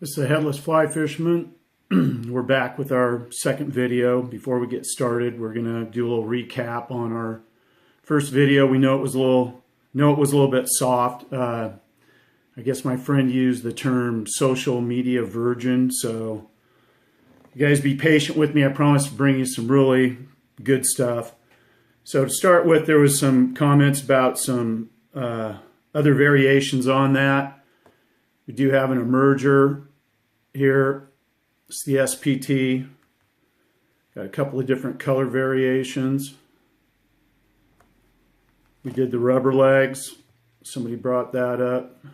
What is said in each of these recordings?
This is the Headless Fly Fisherman. We're back with our second video. Before we get started, we're gonna do a little recap on our first video. We know it was a little bit soft. I guess my friend used the term social media virgin, so you guys be patient with me. I promise to bring you some really good stuff. So to start with, there was some comments about some other variations on that. We do have an emerger here. It's the SPT. Got a couple of different color variations. We did the rubber legs. Somebody brought that up.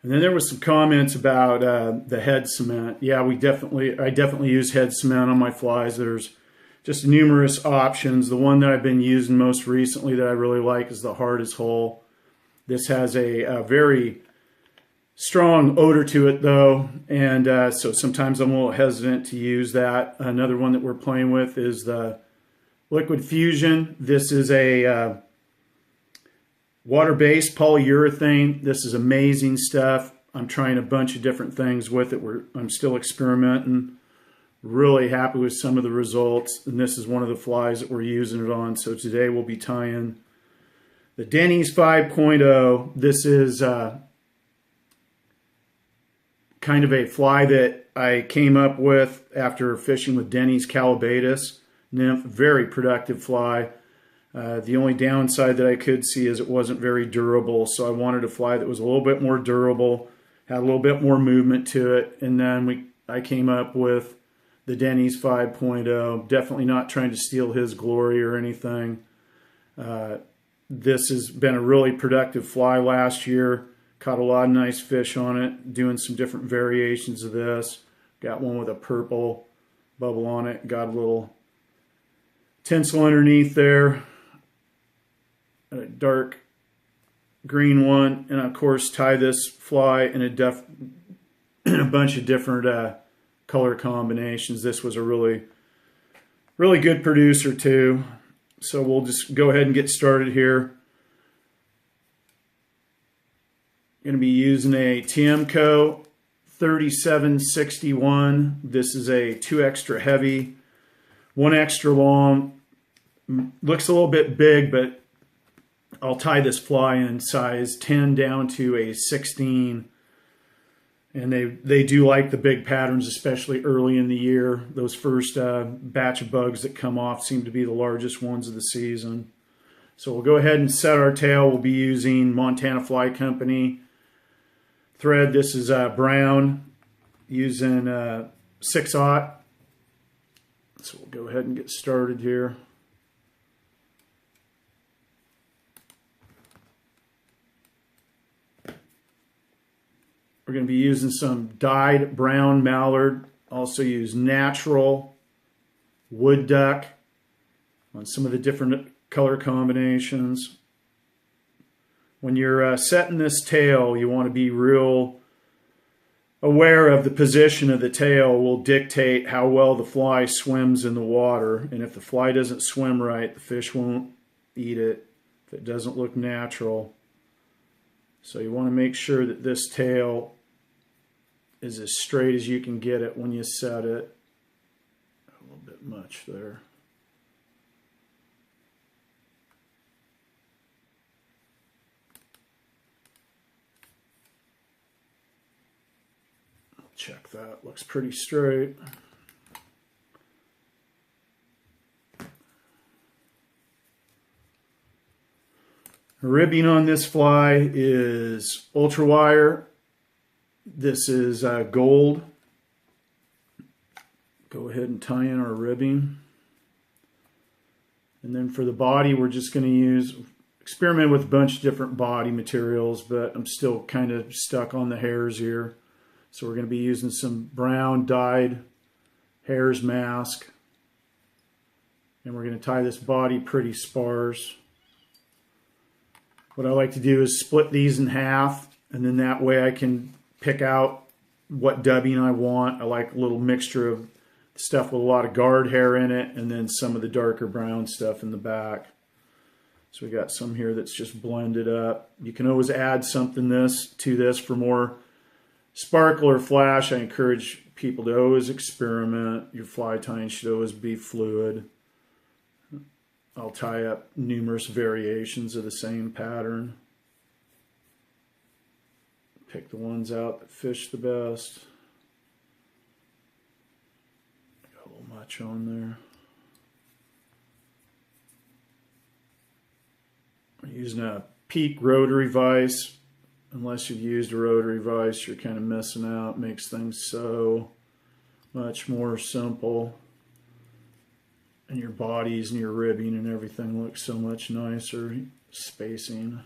And then there was some comments about the head cement. Yeah, I definitely use head cement on my flies. There's just numerous options. The one that I've been using most recently that I really like is the Hard as Whole. This has a very strong odor to it though, and so sometimes I'm a little hesitant to use that. Another one that we're playing with is the Liquid Fusion. This is a water-based polyurethane. This is amazing stuff. I'm trying a bunch of different things with it. I'm still experimenting. Really happy with some of the results, and this is one of the flies that we're using it on. So today we'll be tying the Dennys 5.0. This is kind of a fly that I came up with after fishing with Dennys Calibetis nymph. Very productive fly. The only downside that I could see is it wasn't very durable, so I wanted a fly that was a little bit more durable, had a little bit more movement to it, and then I came up with the Dennys 5.0. Definitely not trying to steal his glory or anything. This has been a really productive fly last year. Caught a lot of nice fish on it, doing some different variations of this. Got one with a purple bubble on it. Got a little tinsel underneath there. A dark green one. And of course, tie this fly in a bunch of different color combinations. This was a really good producer too. So we'll just go ahead and get started here. Going to be using a Tiemco 3761. This is a 2 extra heavy, 1 extra long. Looks a little bit big, but I'll tie this fly in size 10 down to a 16. And they do like the big patterns, especially early in the year. Those first batch of bugs that come off seem to be the largest ones of the season. So we'll go ahead and set our tail. We'll be using Montana Fly Company thread. This is brown, using 6/0. So we'll go ahead and get started here. We're going to be using some dyed brown mallard. Also use natural wood duck on some of the different color combinations. When you're setting this tail, you want to be real aware of the position of the tail will dictate how well the fly swims in the water. And if the fly doesn't swim right, the fish won't eat it if it doesn't look natural. So you want to make sure that this tail is as straight as you can get it when you set it. A little bit much there. Check that, looks pretty straight. Ribbing on this fly is ultra wire. This is gold. Go ahead and tie in our ribbing. And then for the body, we're just going to experiment with a bunch of different body materials, but I'm still kind of stuck on the hairs here. So we're going to be using some brown dyed hares mask. And we're going to tie this body pretty sparse. What I like to do is split these in half, and then that way I can pick out what dubbing I want. I like a little mixture of stuff with a lot of guard hair in it, and then some of the darker brown stuff in the back. So we got some here that's just blended up. You can always add something to this for more Sparkle or flash, I encourage people to always experiment. Your fly tying should always be fluid. I'll tie up numerous variations of the same pattern. Pick the ones out that fish the best. Got a little much on there. I'm using a Peak rotary vise. Unless you've used a rotary vise, you're kind of missing out. It makes things so much more simple. And your bodies and your ribbing and everything look so much nicer. Spacing.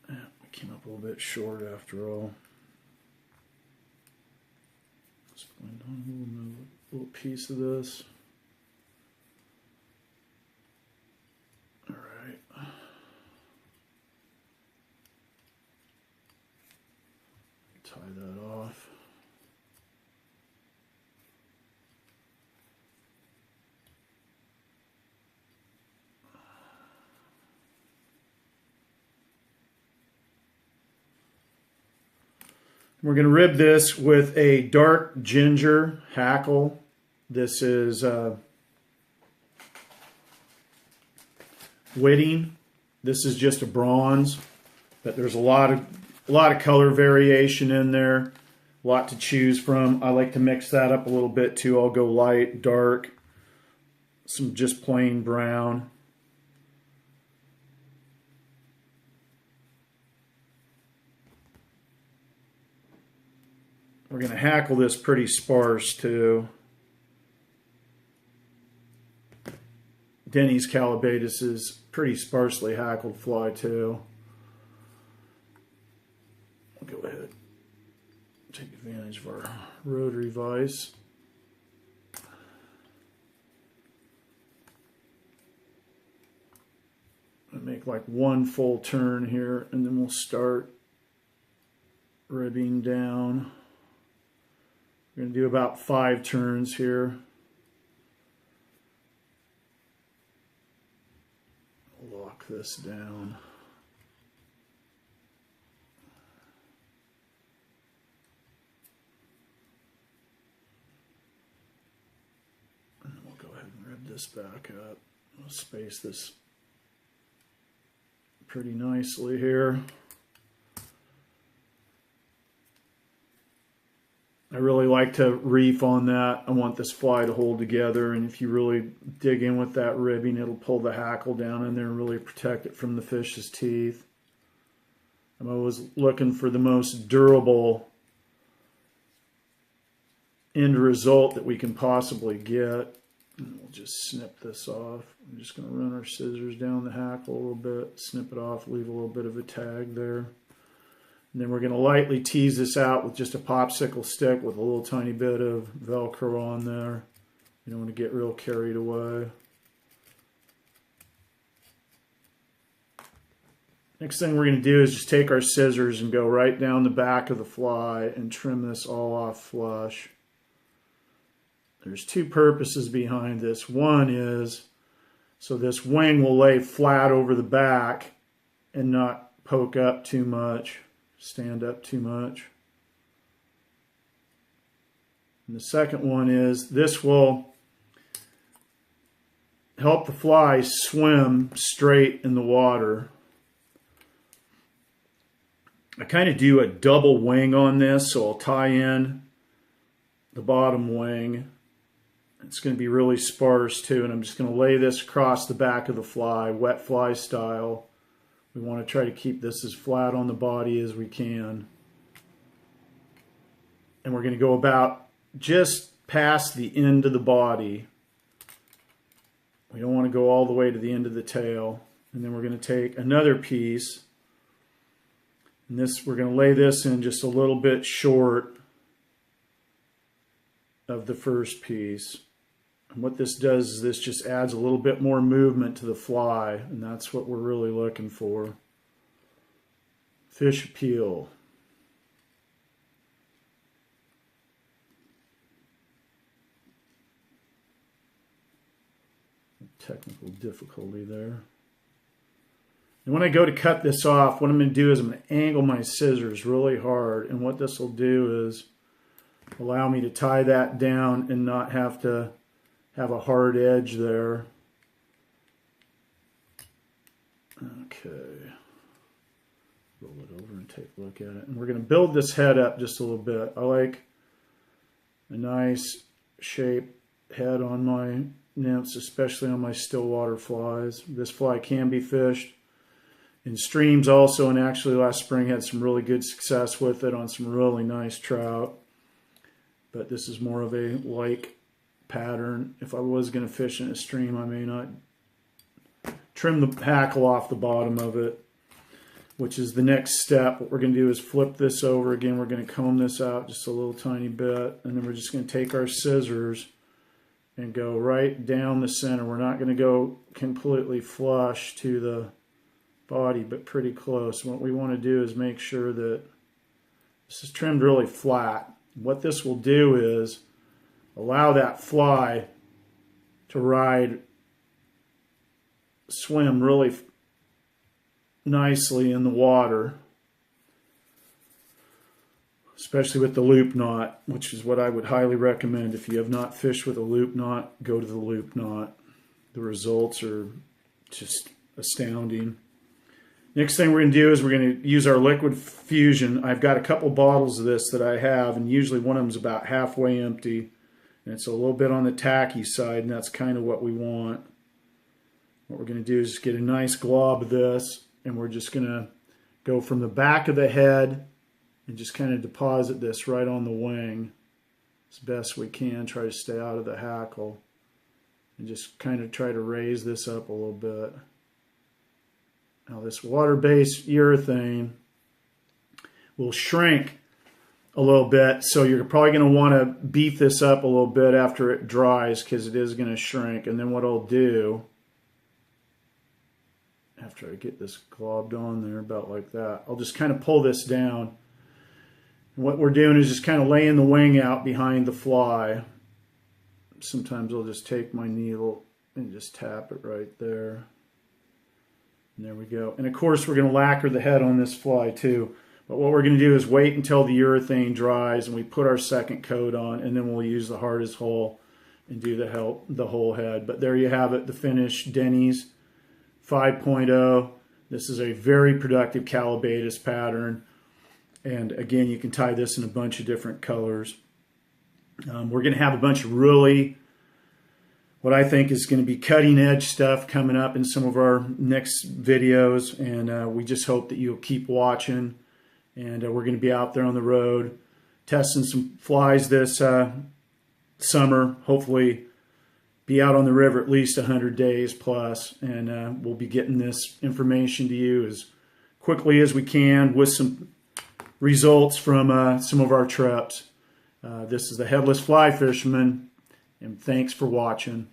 Yeah, we came up a little bit short after all. Let's blend on a little piece of this. Alright. Tie that off. We're going to rib this with a dark ginger hackle. This is Whitting. This is just a bronze, but there's a lot of color variation in there. A lot to choose from. I like to mix that up a little bit too. I'll go light, dark, some just plain brown. We're going to hackle this pretty sparse too. Dennys Calibetis is pretty sparsely hackled fly too. I'll go ahead and take advantage of our rotary vise. I'll make like one full turn here and then we'll start ribbing down. We're going to do about 5 turns here. Lock this down. And then we'll go ahead and rib this back up. We'll space this pretty nicely here. I really like to reef on that. I want this fly to hold together, and if you really dig in with that ribbing, it'll pull the hackle down in there and really protect it from the fish's teeth. I'm always looking for the most durable end result that we can possibly get. And we'll just snip this off. I'm just going to run our scissors down the hackle a little bit, snip it off, leave a little bit of a tag there. And then we're going to lightly tease this out with just a popsicle stick with a little tiny bit of Velcro on there. You don't want to get real carried away. Next thing we're going to do is just take our scissors and go right down the back of the fly and trim this all off flush. There's 2 purposes behind this. One is so this wing will lay flat over the back and not poke up too much. Stand up too much. And the second one is this will help the fly swim straight in the water. I kind of do a double wing on this, so I'll tie in the bottom wing. It's going to be really sparse too, and I'm just going to lay this across the back of the fly, wet fly style. We want to try to keep this as flat on the body as we can. And we're going to go about just past the end of the body. We don't want to go all the way to the end of the tail. And then we're going to take another piece. And this, we're going to lay this in just a little bit short of the first piece. And what this does is this just adds a little bit more movement to the fly, and that's what we're really looking for. Fish appeal. Technical difficulty there. And when I go to cut this off, what I'm going to do is I'm going to angle my scissors really hard. And what this will do is allow me to tie that down and not have to have a hard edge there. Okay. Roll it over and take a look at it. And we're going to build this head up just a little bit. I like a nice shape head on my nymphs, especially on my still water flies. This fly can be fished in streams also, and actually last spring had some really good success with it on some really nice trout. But this is more of a like pattern. If I was going to fish in a stream, I may not trim the hackle off the bottom of it, which is the next step. What we're going to do is flip this over again. We're going to comb this out just a little tiny bit, and then we're just going to take our scissors and go right down the center. We're not going to go completely flush to the body, but pretty close. What we want to do is make sure that this is trimmed really flat. What this will do is allow that fly to swim really nicely in the water, especially with the loop knot, which is what I would highly recommend. If you have not fished with a loop knot, go to the loop knot. The results are just astounding. Next thing we're going to do is we're going to use our liquid fusion. I've got a couple bottles of this that I have, and usually one of them is about halfway empty, and it's a little bit on the tacky side, and that's kind of what we want. What we're going to do is just get a nice glob of this, and we're just going to go from the back of the head and just kind of deposit this right on the wing as best we can. Try to stay out of the hackle and just kind of try to raise this up a little bit. Now this water-based urethane will shrink a little bit, so you're probably going to want to beef this up a little bit after it dries, because it is going to shrink. And then what I'll do, after I get this globbed on there about like that, I'll just kind of pull this down. And what we're doing is just kind of laying the wing out behind the fly. Sometimes I'll just take my needle and just tap it right there. And there we go. And of course we're going to lacquer the head on this fly too. But what we're going to do is wait until the urethane dries and we put our second coat on, and then we'll use the hardest hole and do the whole head. But there you have it, the finished Dennys 5.0. This is a very productive Calibetis pattern. And again, you can tie this in a bunch of different colors. We're going to have a bunch of really, what I think is going to be cutting edge stuff coming up in some of our next videos. And we just hope that you'll keep watching. And we're going to be out there on the road testing some flies this summer. Hopefully be out on the river at least 100 days plus. And we'll be getting this information to you as quickly as we can with some results from some of our trips. This is the Headless Fly Fisherman, and thanks for watching.